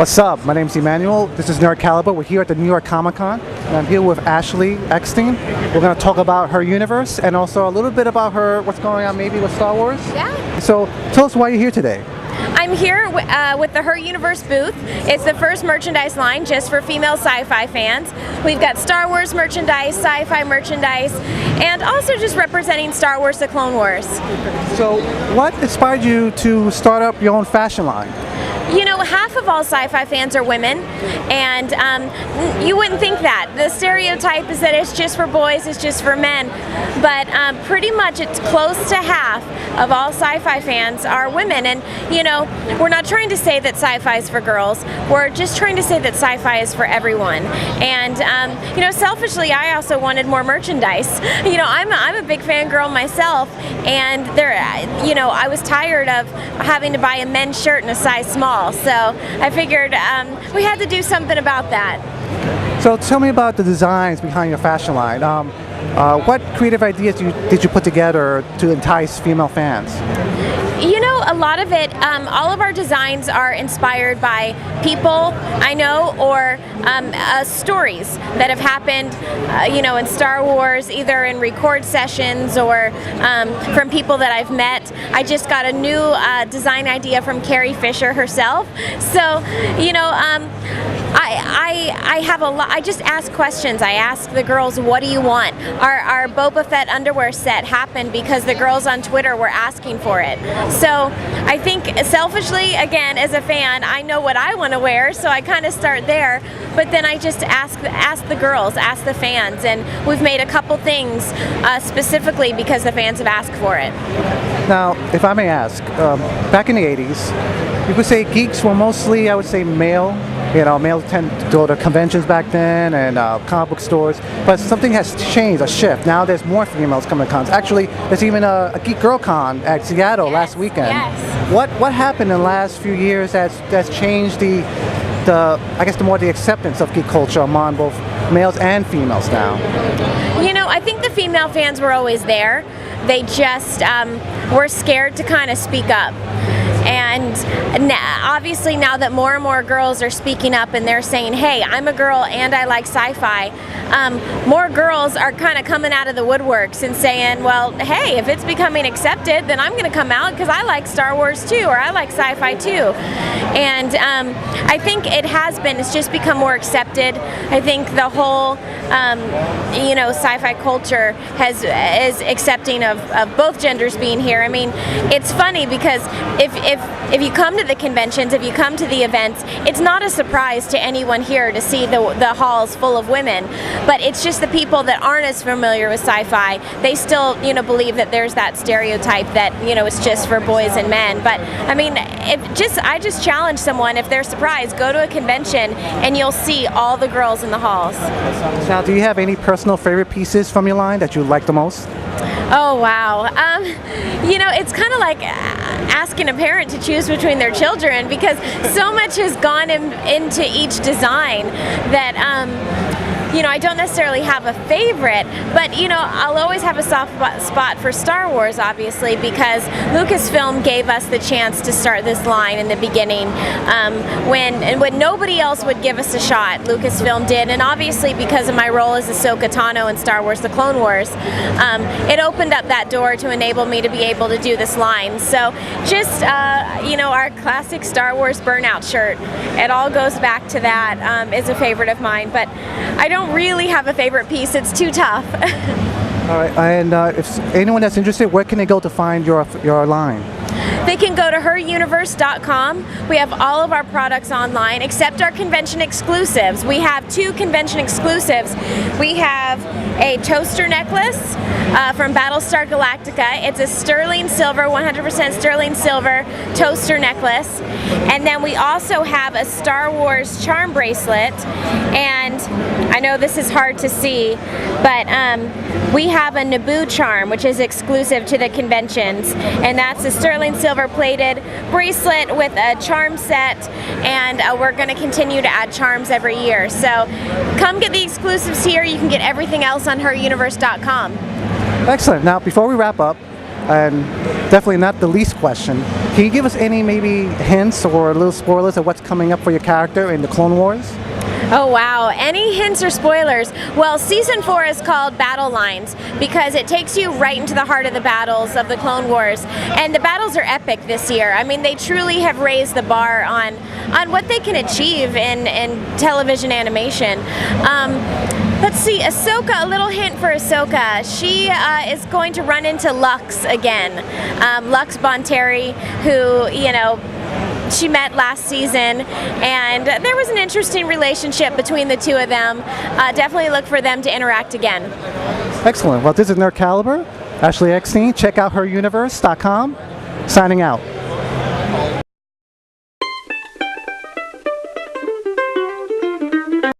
What's up? My name's Emmanuel. This is Nerd Caliber. We're here at the New York Comic Con, and I'm here with Ashley Eckstein. We're going to talk about her universe and also a little bit about what's going on maybe with Star Wars. Yeah. So tell us why you're here today. I'm here with the Her Universe booth. It's the first merchandise line just for female sci-fi fans. We've got Star Wars merchandise, sci-fi merchandise, and also just representing Star Wars: The Clone Wars. So what inspired you to start up your own fashion line? You know, half of all sci-fi fans are women, and you wouldn't think that. The stereotype is that it's just for boys, it's just for men, but pretty much it's close to half of all sci-fi fans are women. And you know, we're not trying to say that sci-fi is for girls, we're just trying to say that sci-fi is for everyone. And you know, selfishly, I also wanted more merchandise. You know, I'm a big fangirl myself, and you know, I was tired of having to buy a men's shirt in a size small. So I figured we had to do something about that. So tell me about the designs behind your fashion line. What creative ideas did you put together to entice female fans? You know, a lot of it, all of our designs are inspired by people I know or stories that have happened, you know, in Star Wars, either in record sessions or from people that I've met. I just got a new design idea from Carrie Fisher herself. So, you know, I have a lot. I just ask questions. I ask the girls, what do you want? Our Boba Fett underwear set happened because the girls on Twitter were asking for it. So I think selfishly, again, as a fan, I know what I want to wear, so I kind of start there. But then I just ask the girls, ask the fans, and we've made a couple things specifically because the fans have asked for it. Now, if I may ask, back in the 80s, you could say geeks were mostly, I would say, male. You know, males tend to go to conventions back then and comic book stores, but something has changed, a shift. Now there's more females coming to cons. Actually, there's even a Geek Girl Con at Seattle last weekend. Yes. What happened in the last few years that's changed I guess the acceptance of geek culture among both males and females now? You know, I think the female fans were always there. They just were scared to kind of speak up. And obviously now that more and more girls are speaking up and they're saying, hey, I'm a girl and I like sci-fi, more girls are kind of coming out of the woodworks and saying, well, hey, if it's becoming accepted, then I'm going to come out because I like Star Wars too, or I like sci-fi too. And I think it's just become more accepted. I think the whole, you know, sci-fi culture is accepting of both genders being here. I mean, it's funny because if you come to the conventions, if you come to the events, it's not a surprise to anyone here to see the halls full of women, but it's just the people that aren't as familiar with sci-fi, they still, you know, believe that there's that stereotype that, you know, it's just for boys and men. But I mean, I just challenge someone, if they're surprised, go to a convention and you'll see all the girls in the halls. Now, do you have any personal favorite pieces from your line that you like the most? Oh, wow. You know, it's kind of like asking a parent to choose between their children because so much has gone into each design that you know, I don't necessarily have a favorite, but you know, I'll always have a soft spot for Star Wars, obviously, because Lucasfilm gave us the chance to start this line in the beginning when nobody else would give us a shot. Lucasfilm did, and obviously because of my role as Ahsoka Tano in Star Wars: The Clone Wars, it opened up that door to enable me to be able to do this line. So just you know, our classic Star Wars burnout shirt, it all goes back to that, is a favorite of mine, but I don't really have a favorite piece. It's too tough. All right, and if anyone that's interested, where can they go to find your line? They can go to heruniverse.com. We have all of our products online except our convention exclusives. We have 2 convention exclusives. We have a toaster necklace from Battlestar Galactica. It's a sterling silver, 100% sterling silver toaster necklace. And then we also have a Star Wars charm bracelet. And I know this is hard to see, but we have a Naboo charm, which is exclusive to the conventions. And that's a sterling silver plated bracelet with a charm set, and we're going to continue to add charms every year. So come get the exclusives here. You can get everything else on heruniverse.com. Excellent. Now, before we wrap up, and definitely not the least question, can you give us any maybe hints or little spoilers of what's coming up for your character in the Clone Wars? Oh wow, any hints or spoilers? Well, season 4 is called Battle Lines because it takes you right into the heart of the battles of the Clone Wars. And the battles are epic this year. I mean, they truly have raised the bar on what they can achieve in television animation. Let's see, Ahsoka, a little hint for Ahsoka. She is going to run into Lux again. Lux Bonteri, who, you know, she met last season, and there was an interesting relationship between the two of them. Definitely look for them to interact again. Excellent. Well, this is Nerd Caliber. Ashley Eckstein. Check out heruniverse.com. Signing out.